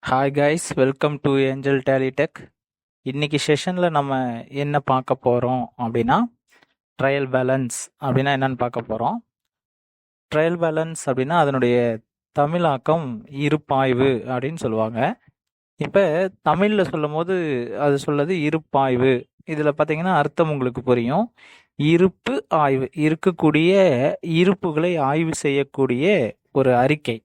Hi guys, welcome to Angel Daily Tech. இன்னைக்கு செஷனில் நம்ம என்ன பார்க்க போகிறோம் அப்படின்னா, ட்ரையல் பேலன்ஸ் அப்படின்னா என்னன்னு பார்க்க போகிறோம். ட்ரையல் பேலன்ஸ் அப்படின்னா அதனுடைய தமிழாக்கம் இருப்பாய்வு அப்படின்னு சொல்லுவாங்க. இப்போ தமிழில் சொல்லும் போது அது சொல்லுது இருப்பாய்வு. இதில் பார்த்தீங்கன்னா அர்த்தம் உங்களுக்கு புரியும். இருப்பு ஆய்வு, இருக்கக்கூடிய இருப்புகளை ஆய்வு செய்யக்கூடிய ஒரு அறிக்கை.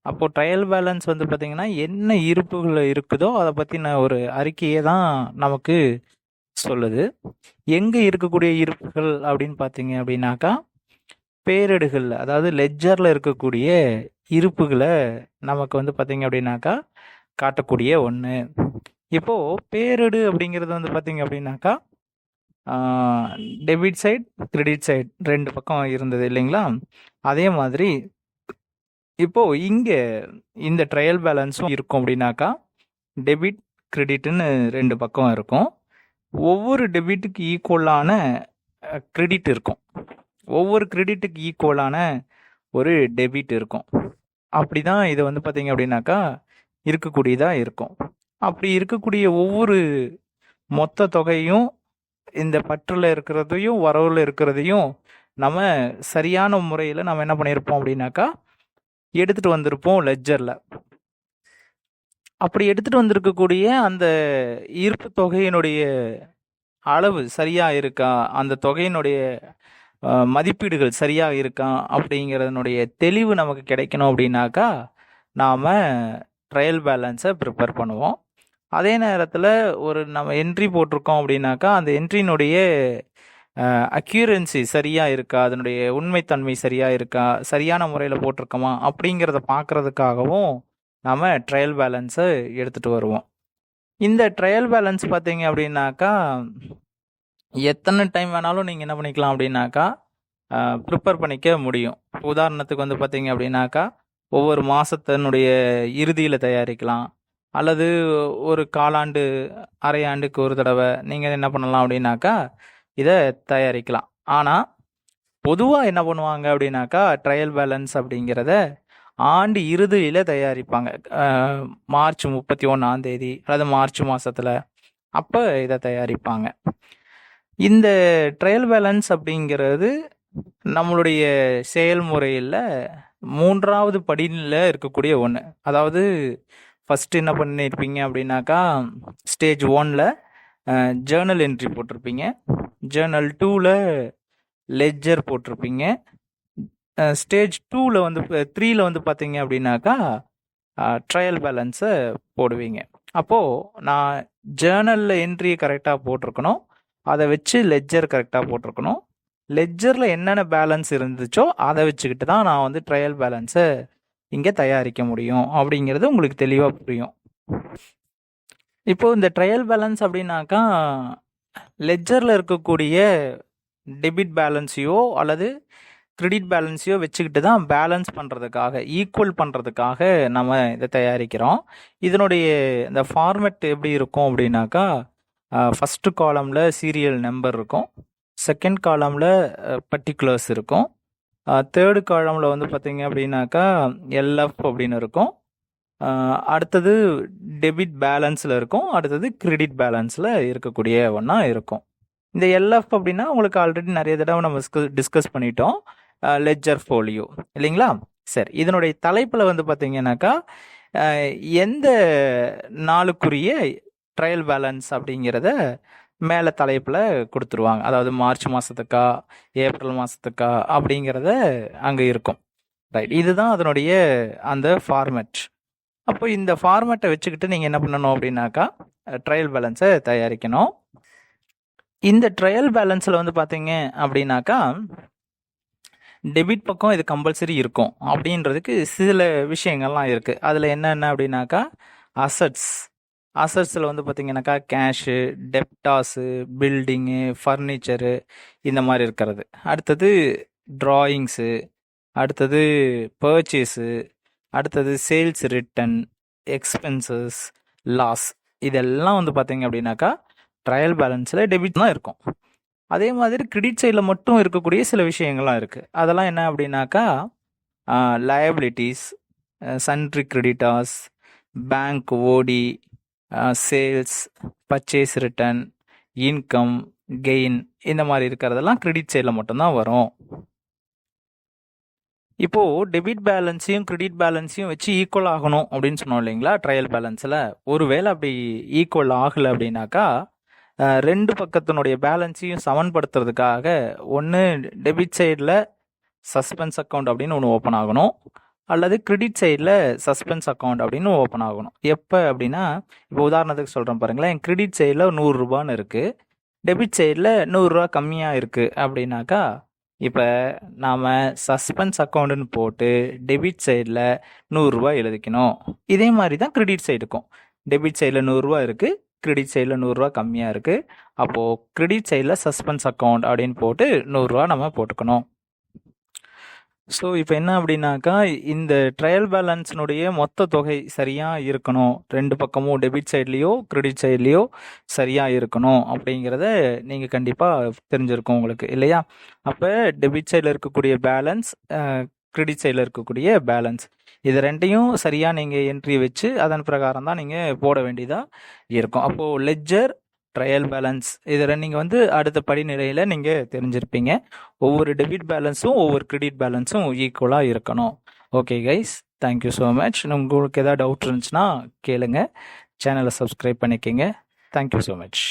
அப்போ ட்ரையல் பேலன்ஸ் வந்து பார்த்தீங்கன்னா என்ன இருப்புகள் இருக்குதோ அதை பற்றின ஒரு அறிக்கையை தான் நமக்கு சொல்லுது. எங்கே இருக்கக்கூடிய இருப்புகள் அப்படின்னு பார்த்தீங்க அப்படின்னாக்கா, பேரேடுகள், அதாவது லெட்ஜரில் இருக்கக்கூடிய இருப்புகளை நமக்கு வந்து பார்த்தீங்க அப்படின்னாக்கா காட்டக்கூடிய ஒன்று. இப்போது பேரேடு அப்படிங்கிறது வந்து பார்த்தீங்க அப்படின்னாக்கா டெபிட் சைட் கிரெடிட் சைட் ரெண்டு பக்கம் இருந்தது இல்லைங்களா? அதே மாதிரி இப்போ இங்க இந்த ட்ரையல் பேலன்ஸும் இருக்கும் அப்படின்னாக்கா, டெபிட் கிரெடிட்னு ரெண்டு பக்கம் இருக்கும். ஒவ்வொரு டெபிட்டுக்கு ஈக்குவலான கிரெடிட் இருக்கும், ஒவ்வொரு கிரெடிட்டுக்கு ஈக்குவலான ஒரு டெபிட் இருக்கும். அப்படிதான் இது வந்து பார்த்தீங்க அப்படின்னாக்கா இருக்கக்கூடியதாக இருக்கும். அப்படி இருக்கக்கூடிய ஒவ்வொரு மொத்த தொகையும் இந்த பற்றில் இருக்கிறதையும் வரவுல இருக்கிறதையும் நம்ம சரியான முறையில் நம்ம என்ன பண்ணியிருப்போம் அப்படின்னாக்கா எடுத்துட்டு வந்திருப்போம் லெட்ஜரில். அப்படி எடுத்துட்டு வந்திருக்கக்கூடிய அந்த இருப்பு தொகையினுடைய அளவு சரியா இருக்கா, அந்த தொகையினுடைய மதிப்பீடுகள் சரியா இருக்கா அப்படிங்கிறதுனுடைய தெளிவு நமக்கு கிடைக்கணும் அப்படின்னாக்கா நாம் ட்ரையல் பேலன்ஸை ப்ரிப்பேர் பண்ணுவோம். அதே நேரத்தில் ஒரு நம்ம என்ட்ரி போட்டிருக்கோம் அப்படின்னாக்கா அந்த என்ட்ரியினுடைய அக்யூரன்சி சரியாக இருக்கா, அதனுடைய உண்மைத்தன்மை சரியாக இருக்கா, சரியான முறையில் போட்டிருக்கோமா அப்படிங்கிறத பார்க்குறதுக்காகவும் நாம் ட்ரையல் பேலன்ஸை எடுத்துகிட்டு வருவோம். இந்த ட்ரையல் பேலன்ஸ் பார்த்தீங்க அப்படின்னாக்கா எத்தனை டைம் வேணாலும் நீங்கள் என்ன பண்ணிக்கலாம் அப்படின்னாக்கா ப்ரிப்பேர் பண்ணிக்க முடியும். உதாரணத்துக்கு வந்து பார்த்தீங்க அப்படின்னாக்கா ஒவ்வொரு மாதத்தினுடைய இறுதியில் தயாரிக்கலாம், அல்லது ஒரு காலாண்டு அரையாண்டுக்கு ஒரு தடவை நீங்கள் என்ன பண்ணலாம் அப்படின்னாக்கா இதை தயாரிக்கலாம். ஆனால் பொதுவாக என்ன பண்ணுவாங்க அப்படின்னாக்கா ட்ரையல் பேலன்ஸ் அப்படிங்கிறத ஆண்டு இறுதியில் தயாரிப்பாங்க. மார்ச் 31 அல்லது மார்ச் மாதத்தில் அப்போ இதை தயாரிப்பாங்க. இந்த ட்ரையல் பேலன்ஸ் அப்படிங்கிறது நம்மளுடைய செயல்முறையில் மூன்றாவது படியில் இருக்கக்கூடிய ஒன்று. அதாவது ஃபஸ்ட்டு என்ன பண்ணியிருப்பீங்க அப்படின்னாக்கா ஸ்டேஜ் 1ல் ஜேர்னல் என்ட்ரி போட்டிருப்பீங்க, ஜேர்னல் 2ல் லெட்ஜர் போட்டிருப்பீங்க, ஸ்டேஜ் 2ல் வந்து 3ல் வந்து பார்த்தீங்க அப்படின்னாக்கா ட்ரையல் பேலன்ஸை போடுவீங்க. அப்போது நான் ஜேர்னலில் என்ட்ரியை கரெக்டாக போட்டிருக்கணும், அதை வச்சு லெட்ஜர் கரெக்டாக போட்டிருக்கணும், லெட்ஜரில் என்னென்ன பேலன்ஸ் இருந்துச்சோ அதை வச்சுக்கிட்டு தான் நான் வந்து ட்ரையல் பேலன்ஸை இங்கே தயாரிக்க முடியும் அப்படிங்கிறது உங்களுக்கு தெளிவாக புரியும். இப்போது இந்த ட்ரையல் பேலன்ஸ் அப்படின்னாக்கா லெட்ஜரில் இருக்கக்கூடிய டெபிட் பேலன்ஸையோ அல்லது கிரெடிட் பேலன்ஸையோ வச்சுக்கிட்டு தான் பேலன்ஸ் பண்ணுறதுக்காக, ஈக்குவல் பண்ணுறதுக்காக நம்ம இதை தயாரிக்கிறோம். இதனுடைய இந்த ஃபார்மேட் எப்படி இருக்கும் அப்படின்னாக்கா ஃபஸ்ட்டு காலமில் சீரியல் நம்பர் இருக்கும், செகண்ட் காலமில் பர்டிகுலர்ஸ் இருக்கும், தேர்டு காலமில் வந்து பார்த்தீங்க அப்படின்னாக்கா எல்எஃப் அப்படின்னு இருக்கும், அடுத்தது டெபிட் பேலன்ஸில் இருக்கும், அடுத்தது கிரெடிட் பேலன்ஸில் இருக்கக்கூடிய ஒன்றா இருக்கும். இந்த எல்எஃப் அப்படின்னா உங்களுக்கு ஆல்ரெடி நிறைய தடவை நம்ம டிஸ்கஸ் பண்ணிட்டோம், லெட்ஜர் ஃபோலியோ இல்லைங்களா? சரி, இதனுடைய தலைப்பில் வந்து பார்த்தீங்கன்னாக்கா எந்த நாளுக்குரிய ட்ரையல் பேலன்ஸ் அப்படிங்கிறத மேலே தலைப்பில் கொடுத்துருவாங்க. அதாவது மார்ச் மாதத்துக்கா ஏப்ரல் மாதத்துக்கா அப்படிங்கிறத அங்கே இருக்கும். ரைட், இதுதான் அதனுடைய அந்த ஃபார்மேட். அப்போ இந்த ஃபார்மேட்டை வச்சுக்கிட்டு நீங்கள் என்ன பண்ணணும் அப்படின்னாக்கா ட்ரையல் பேலன்ஸை தயாரிக்கணும். இந்த ட்ரையல் பேலன்ஸில் வந்து பார்த்தீங்க அப்படின்னாக்கா டெபிட் பக்கம் இது கம்பல்சரி இருக்கும் அப்படின்றதுக்கு சில விஷயங்கள்லாம் இருக்குது. அதில் என்னென்ன அப்படின்னாக்கா அசட்ஸில் வந்து பார்த்தீங்கன்னாக்கா கேஷு, டெப்டாஸு, பில்டிங்கு, ஃபர்னிச்சரு இந்த மாதிரி இருக்கிறது. அடுத்தது ட்ராயிங்ஸு, அடுத்தது பர்ச்சேஸு, அடுத்தது சேல்ஸ் ரிட்டன், எக்ஸ்பென்சஸ், லாஸ், இதெல்லாம் வந்து பார்த்தீங்க அப்படின்னாக்கா ட்ரையல் பேலன்ஸில் டெபிட் தான் இருக்கும். அதே மாதிரி கிரெடிட் சைடில் மட்டும் இருக்கக்கூடிய சில விஷயங்கள்லாம் இருக்குது. அதெல்லாம் என்ன அப்படின்னாக்கா லயபிலிட்டிஸ், சன்ட்ரி கிரெடிட்டாஸ், பேங்க் ஓடி, sales, purchase return, income, gain இந்த மாதிரி இருக்கிறதெல்லாம் கிரெடிட் சைடில் மட்டும்தான் வரும். இப்போ டெபிட் பேலன்ஸையும் கிரெடிட் பேலன்ஸையும் வச்சு ஈக்குவல் ஆகணும் அப்படின்னு சொன்னோம் இல்லைங்களா ட்ரையல் பேலன்ஸில். ஒருவேளை அப்படி ஈக்குவல் ஆகலை அப்படின்னாக்கா ரெண்டு பக்கத்தினுடைய பேலன்ஸையும் சமன்படுத்துறதுக்காக ஒன்று டெபிட் சைடில் சஸ்பென்ஸ் அக்கௌண்ட் அப்படின்னு ஒன்று ஓப்பன் ஆகணும், அல்லது கிரெடிட் சைடில் சஸ்பென்ஸ் அக்கௌண்ட் அப்படின்னு ஓப்பன் ஆகணும். எப்போ அப்படின்னா, இப்போ உதாரணத்துக்கு சொல்கிறேன் பாருங்களேன், என் கிரெடிட் சைடில் 100 ரூபான்னு இருக்குது, டெபிட் சைடில் 100 ரூபா கம்மியாக இருக்குது அப்படின்னாக்கா, இப்போ நாம் சஸ்பென்ஸ் அக்கௌண்ட்டுன்னு போட்டு டெபிட் சைடில் 100 ரூபா எழுதிக்கணும். இதே மாதிரி தான் கிரெடிட் சைடுக்கும். டெபிட் சைடில் 100 ரூபா இருக்குது, கிரெடிட் சைடில் 100 ரூபா கம்மியாக இருக்குது. அப்போது கிரெடிட் சைடில் சஸ்பென்ஸ் அக்கௌண்ட் அப்படின்னு போட்டு 100 ரூபா நம்ம போட்டுக்கணும். ஸோ இப்போ என்ன அப்படின்னாக்கா, இந்த ட்ரையல் பேலன்ஸினுடைய மொத்த தொகை சரியாக இருக்கணும், ரெண்டு பக்கமும் டெபிட் சைட்லேயோ கிரெடிட் சைட்லேயோ சரியாக இருக்கணும் அப்படிங்கிறத நீங்கள் கண்டிப்பாக தெரிஞ்சிருக்கும் உங்களுக்கு இல்லையா. அப்போ டெபிட் சைடில் இருக்கக்கூடிய பேலன்ஸ், கிரெடிட் சைடில் இருக்கக்கூடிய பேலன்ஸ், இது ரெண்டையும் சரியாக நீங்கள் என்ட்ரி வச்சு அதன் பிரகாரம் தான் நீங்கள் போட வேண்டியதாக இருக்கும். அப்போது லெட்ஜர், ட்ரையல் பேலன்ஸ் இதை நீங்கள் அடுத்த படிநிலையில் நீங்கள் தெரிஞ்சிருப்பீங்க. ஒவ்வொரு டெபிட் பேலன்ஸும் ஒவ்வொரு கிரெடிட் பேலன்ஸும் ஈக்குவலாக இருக்கணும். Okay guys, thank you so much. உங்களுக்கு ஏதாவது டவுட் இருந்துச்சுன்னா கேளுங்க. சேனலை சப்ஸ்கிரைப் பண்ணிக்கோங்க. Thank you so much.